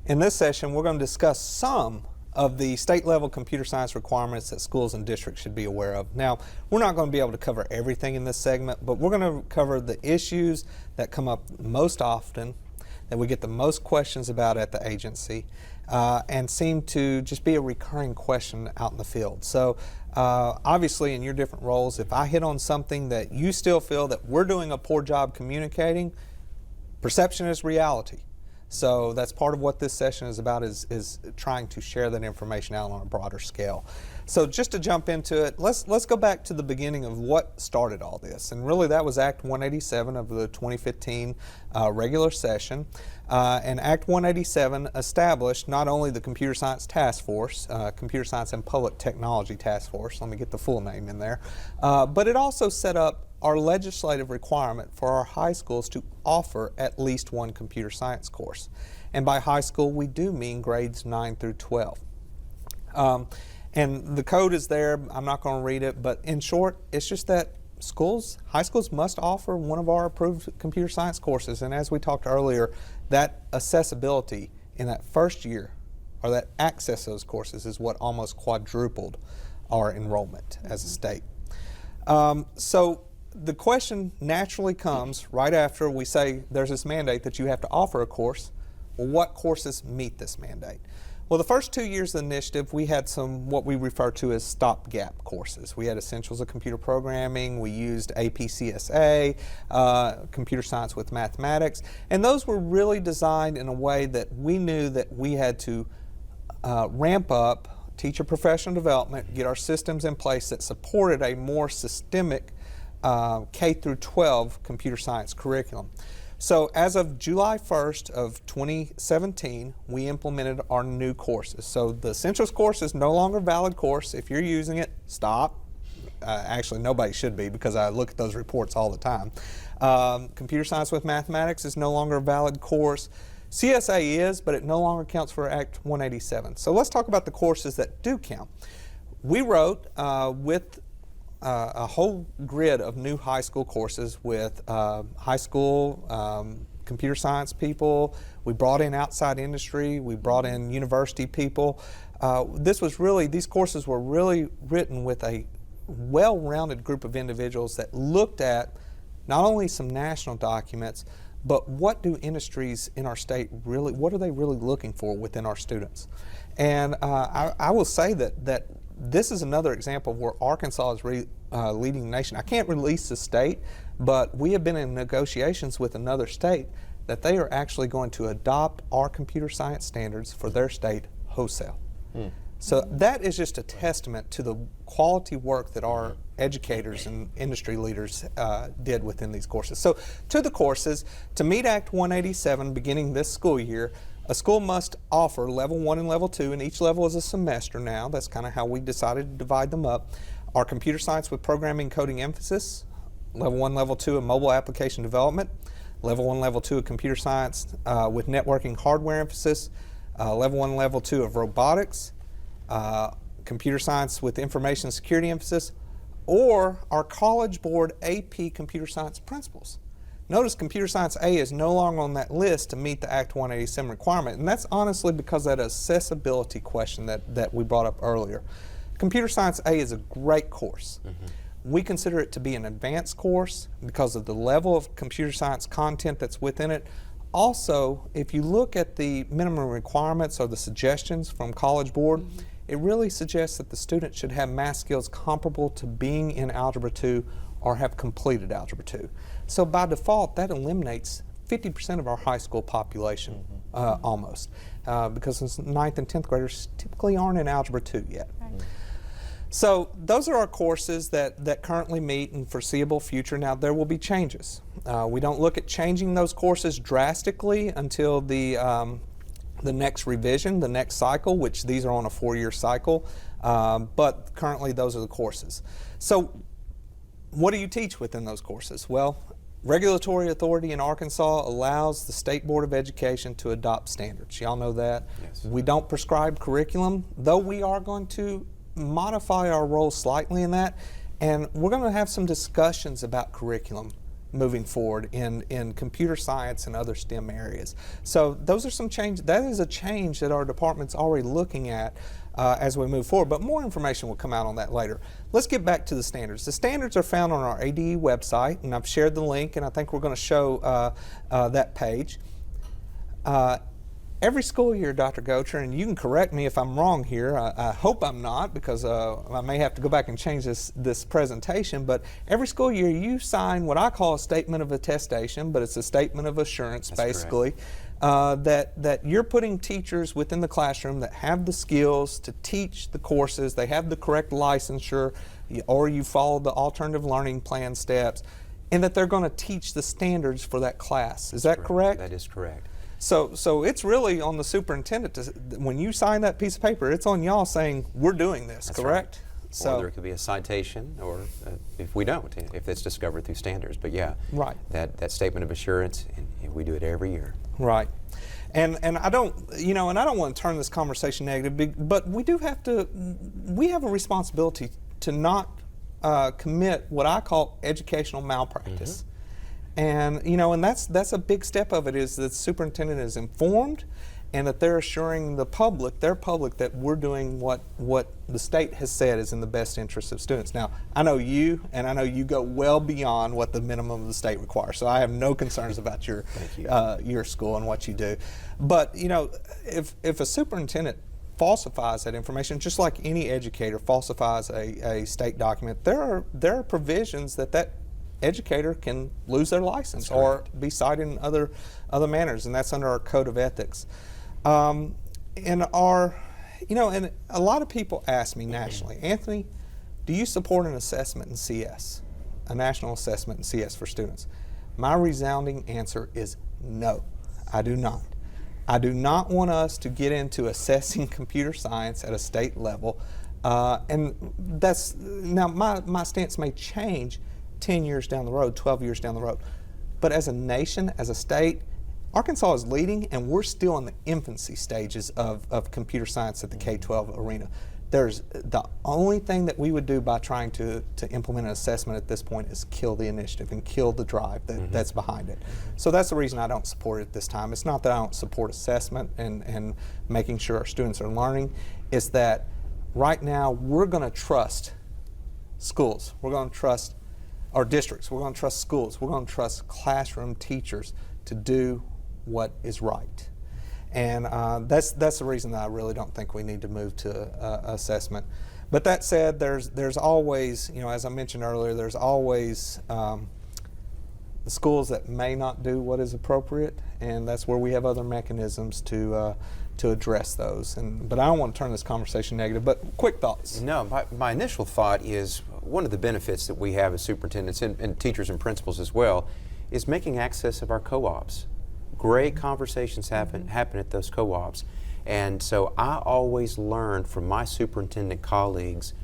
In this session, we're going to discuss some of the state-level computer science requirements that schools and districts should be aware of. Now, we're not going to be able to cover everything in this segment, but we're going to cover the issues that come up most often, that we get the most questions about at the agency, and seem to just be a recurring question out in the field. So obviously in your different roles, if I hit on something that you still feel that we're doing a poor job communicating, perception is reality. So that's part of what this session is about, is trying to share that information out on a broader scale. So just to jump into it, let's go back to the beginning of what started all this. And really that was Act 187 of the 2015 regular session. And Act 187 established not only the Computer Science Task Force, Computer Science and Public Technology Task Force, let me get the full name in there, but it also set up our legislative requirement for our high schools to offer at least one computer science course. And by high school, we do mean grades 9 through 12. And the code is there. I'm not going to read it, but in short, it's just that high schools must offer one of our approved computer science courses. And as we talked earlier, that accessibility in that first year, or that access to those courses, is what almost quadrupled our enrollment as a state. So the question naturally comes right after we say there's this mandate that you have to offer a course. Well, what courses meet this mandate? Well, the first 2 years of the initiative, we had some what we refer to as stopgap courses. We had Essentials of Computer Programming, we used APCSA, Computer Science with Mathematics, and those were really designed in a way that we knew that we had to ramp up teacher professional development, get our systems in place that supported a more systemic K through 12 computer science curriculum. So as of July 1st of 2017, we implemented our new courses. So the Essentials course is no longer a valid course. If you're using it, stop. Actually, nobody should be, because I look at those reports all the time. Computer Science with Mathematics is no longer a valid course. CSA is, but it no longer counts for Act 187. So let's talk about the courses that do count. We wrote with a whole grid of new high school courses with high school computer science people. We brought in outside industry. We brought in university people. These courses were really written with a well-rounded group of individuals that looked at not only some national documents, but what do industries in our state really, what are they really looking for within our students? And I will say that this is another example of where Arkansas is leading the nation. I can't release the state, but we have been in negotiations with another state that they are actually going to adopt our computer science standards for their state wholesale. So that is just a testament to the quality work that our educators and industry leaders did within these courses. So to the courses, to meet Act 187 beginning this school year, a school must offer Level 1 and Level 2, and each level is a semester now. That's kind of how we decided to divide them up. Our Computer Science with Programming Coding Emphasis, Level 1, Level 2 of Mobile Application Development, Level 1, Level 2 of Computer Science with Networking Hardware Emphasis, Level 1, Level 2 of Robotics, Computer Science with Information Security Emphasis, or our College Board AP Computer Science Principles. Notice Computer Science A is no longer on that list to meet the Act 187 requirement, and that's honestly because of that accessibility question that we brought up earlier. Computer Science A is a great course. We consider it to be an advanced course because of the level of computer science content that's within it. Also, if you look at the minimum requirements or the suggestions from College Board, it really suggests that the student should have math skills comparable to being in Algebra 2 or have completed Algebra 2. So by default, that eliminates 50% of our high school population, almost, because 9th and 10th graders typically aren't in Algebra 2 yet. So those are our courses that currently meet in foreseeable future. Now there will be changes. We don't look at changing those courses drastically until the next revision, the next cycle, which these are on a 4-year cycle, but currently those are the courses. So what do you teach within those courses? Well, regulatory authority in Arkansas allows the State Board of Education to adopt standards. Y'all know that. Yes. We don't prescribe curriculum, though we are going to modify our role slightly in that, and we're going to have some discussions about curriculum moving forward in computer science and other STEM areas. So those are some changes. That is a change that our department's already looking at as we move forward, but more information will come out on that later. Let's get back to the standards. The standards are found on our ADE website, and I've shared the link, and I think we're going to show that page. Every school year, Dr. Gocher, and you can correct me if I'm wrong here, I hope I'm not, because I may have to go back and change this presentation, but every school year you sign what I call a statement of attestation, but it's a statement of assurance. That's basically, that you're putting teachers within the classroom that have the skills to teach the courses, they have the correct licensure, or you follow the alternative learning plan steps, and that they're going to teach the standards for that class. Is that correct? That is correct. So it's really on the superintendent to, when you sign that piece of paper, it's on y'all saying we're doing this. That's correct? Right. So or there could be a citation, or if we don't, if it's discovered through standards. But yeah, right. That statement of assurance, and we do it every year. Right. And I don't, and I don't want to turn this conversation negative, but we have a responsibility to not commit what I call educational malpractice. Mm-hmm. And and that's a big step of it, is that the superintendent is informed, and that they're assuring their public that we're doing what the state has said is in the best interest of students. Now, I know you go well beyond what the minimum of the state requires, so I have no concerns about your school and what you do. But if a superintendent falsifies that information, just like any educator falsifies a state document, there are provisions that educator can lose their license or be cited in other manners, and that's under our code of ethics. And a lot of people ask me nationally, Anthony, do you support an assessment in CS, a national assessment in CS for students? My resounding answer is no, I do not. I do not want us to get into assessing computer science at a state level, and that's now my stance may change 10 years down the road, 12 years down the road. But as a nation, as a state, Arkansas is leading, and we're still in the infancy stages of computer science at the K-12 arena. There's the only thing that we would do by trying to implement an assessment at this point is kill the initiative and kill the drive that's behind it. So that's the reason I don't support it this time. It's not that I don't support assessment and making sure our students are learning. It's that right now we're going to trust schools. We're going to trust our districts. We're going to trust schools. We're going to trust classroom teachers to do what is right. And that's the reason that I really don't think we need to move to assessment. But that said, there's always, as I mentioned earlier, there's always the schools that may not do what is appropriate, and that's where we have other mechanisms to address those. But I don't want to turn this conversation negative, but quick thoughts. No, my initial thought is one of the benefits that we have as superintendents and teachers and principals as well is making access of our co-ops. Great conversations happen at those co-ops. And so I always learn from my superintendent colleagues.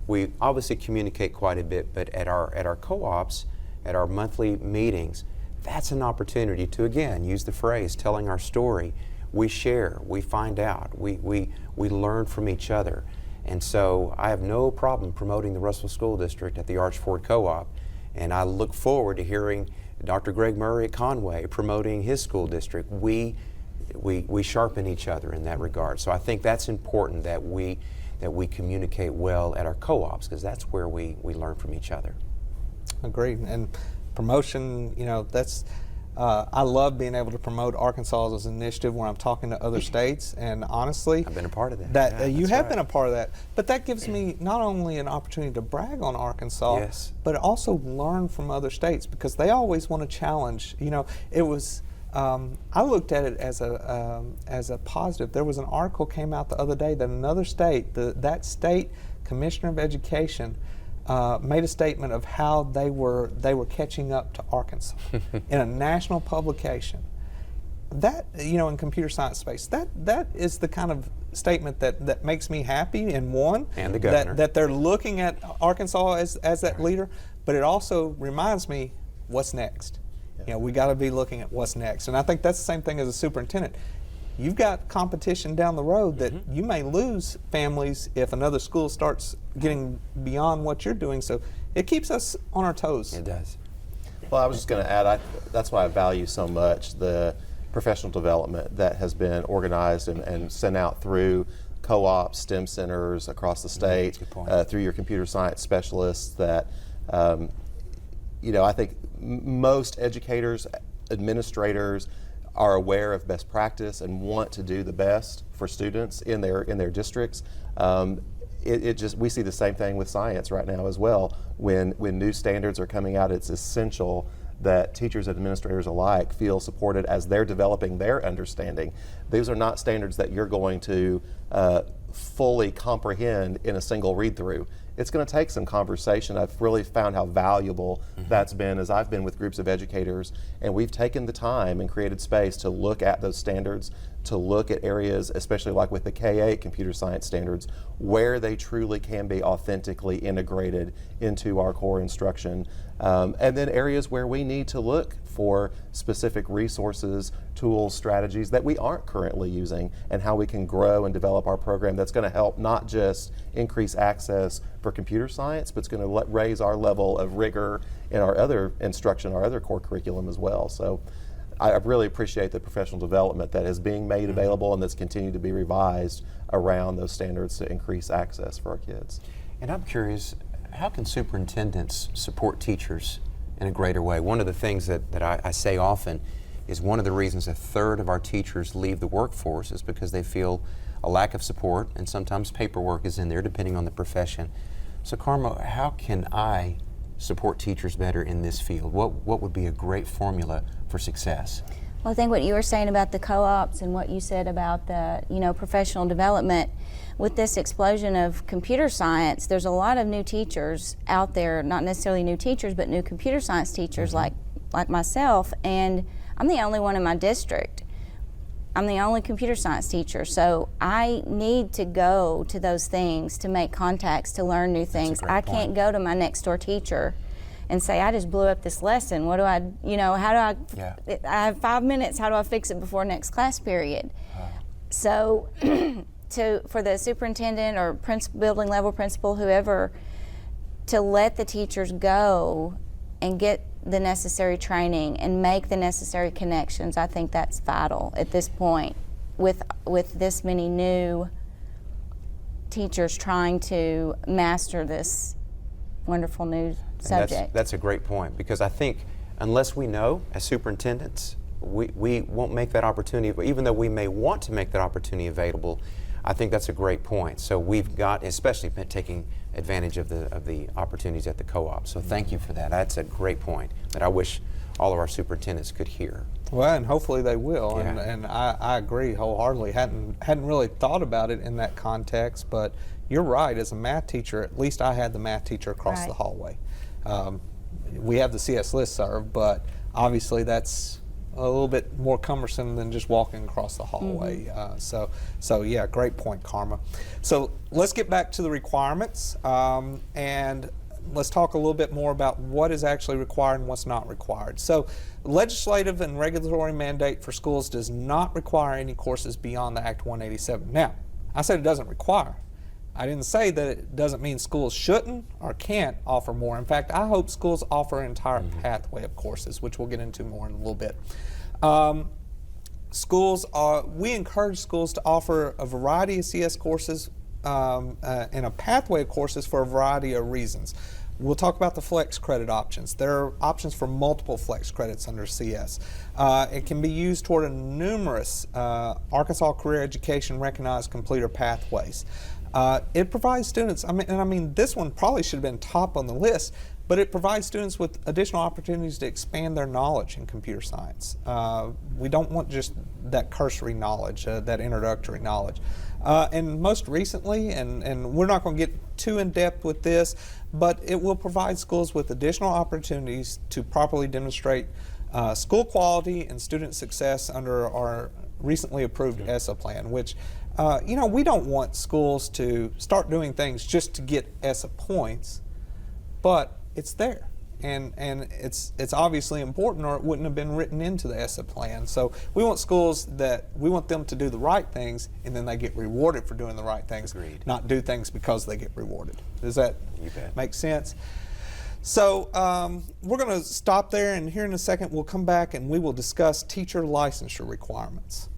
We obviously communicate quite a bit, but at our co-ops, at our monthly meetings, that's an opportunity to, again, use the phrase, telling our story. We share, we find out, we learn from each other. And so I have no problem promoting the Russell School District at the Archford Co-op. And I look forward to hearing Dr. Greg Murray at Conway promoting his school district. We sharpen each other in that regard. So I think that's important that we communicate well at our co-ops, because that's where we learn from each other. Agreed. And promotion, that's I love being able to promote Arkansas's initiative where I'm talking to other states, and honestly, I've been a part of that. You have been a part of that, but that gives me not only an opportunity to brag on Arkansas, but also learn from other states, because they always want to challenge. It was I looked at it as a positive. There was an article came out the other day that another state, that state commissioner of education, made a statement of how they were catching up to Arkansas in a national publication. That, in computer science space, that is the kind of statement that makes me happy, and the governor, that they're looking at Arkansas as that leader, but it also reminds me what's next. We got to be looking at what's next, and I think that's the same thing as a superintendent. You've got competition down the road that you may lose families if another school starts getting beyond what you're doing. So it keeps us on our toes. It does. Well, I was just going to add, that's why I value so much the professional development that has been organized and sent out through co-ops, STEM centers across the state, Good point. through your computer science specialists that, I think most educators, administrators are aware of best practice and want to do the best for students in their districts. We see the same thing with science right now as well. When new standards are coming out, it's essential that teachers and administrators alike feel supported as they're developing their understanding. These are not standards that you're going to fully comprehend in a single read through. It's going to take some conversation. I've really found how valuable that's been as I've been with groups of educators, and we've taken the time and created space to look at those standards, to look at areas, especially like with the K-8 computer science standards, where they truly can be authentically integrated into our core instruction. And then areas where we need to look for specific resources, tools, strategies that we aren't currently using, and how we can grow and develop our program that's going to help not just increase access for computer science, but it's going to raise our level of rigor in our other instruction, our other core curriculum as well. So I really appreciate the professional development that is being made available and that's continued to be revised around those standards to increase access for our kids. And I'm curious, how can superintendents support teachers in a greater way? One of the things that I say often is one of the reasons a third of our teachers leave the workforce is because they feel a lack of support, and sometimes paperwork is in there depending on the profession. So Karma, how can I support teachers better in this field? What would be a great formula for success? Well, I think what you were saying about the co-ops and what you said about the, professional development, with this explosion of computer science, there's a lot of new teachers out there, not necessarily new teachers, but new computer science teachers like myself, and I'm the only one in my district. I'm the only computer science teacher, so I need to go to those things to make contacts, to learn new things. I can't go to my next door teacher and say, I just blew up this lesson. What do I, how do I have 5 minutes, how do I fix it before next class period? So for the superintendent or building level principal, whoever, to let the teachers go and get the necessary training and make the necessary connections, I think that's vital at this point with this many new teachers trying to master this wonderful new subject. That's a great point, because I think unless we know as superintendents, we won't make that opportunity, even though we may want to make that opportunity available. I think that's a great point. So we've got, especially taking advantage of the opportunities at the co-op. So thank you for that. That's a great point that I wish all of our superintendents could hear. Well, and hopefully they will. Yeah. And I agree wholeheartedly. Hadn't really thought about it in that context, but you're right. As a math teacher, at least I had the math teacher across the hallway. We have the CS listserv, but obviously that's a little bit more cumbersome than just walking across the hallway. So yeah, great point, Karma. So let's get back to the requirements, and let's talk a little bit more about what is actually required and what's not required. So legislative and regulatory mandate for schools does not require any courses beyond the Act 187. Now, I said it doesn't require. I didn't say that it doesn't mean schools shouldn't or can't offer more. In fact, I hope schools offer an entire pathway of courses, which we'll get into more in a little bit. We encourage schools to offer a variety of CS courses and a pathway of courses for a variety of reasons. We'll talk about the flex credit options. There are options for multiple flex credits under CS. It can be used toward numerous Arkansas Career Education recognized completer pathways. It provides students, this one probably should have been top on the list, but it provides students with additional opportunities to expand their knowledge in computer science. We don't want just that cursory knowledge, that introductory knowledge. And most recently, and we're not going to get too in depth with this, but it will provide schools with additional opportunities to properly demonstrate school quality and student success under our recently approved ESSA plan, which we don't want schools to start doing things just to get ESSA points, but it's there. And it's obviously important, or it wouldn't have been written into the ESSA plan. So we want we want them to do the right things, and then they get rewarded for doing the right things. Agreed. Not do things because they get rewarded. Does that make sense? So we're going to stop there, and here in a second we'll come back and we will discuss teacher licensure requirements.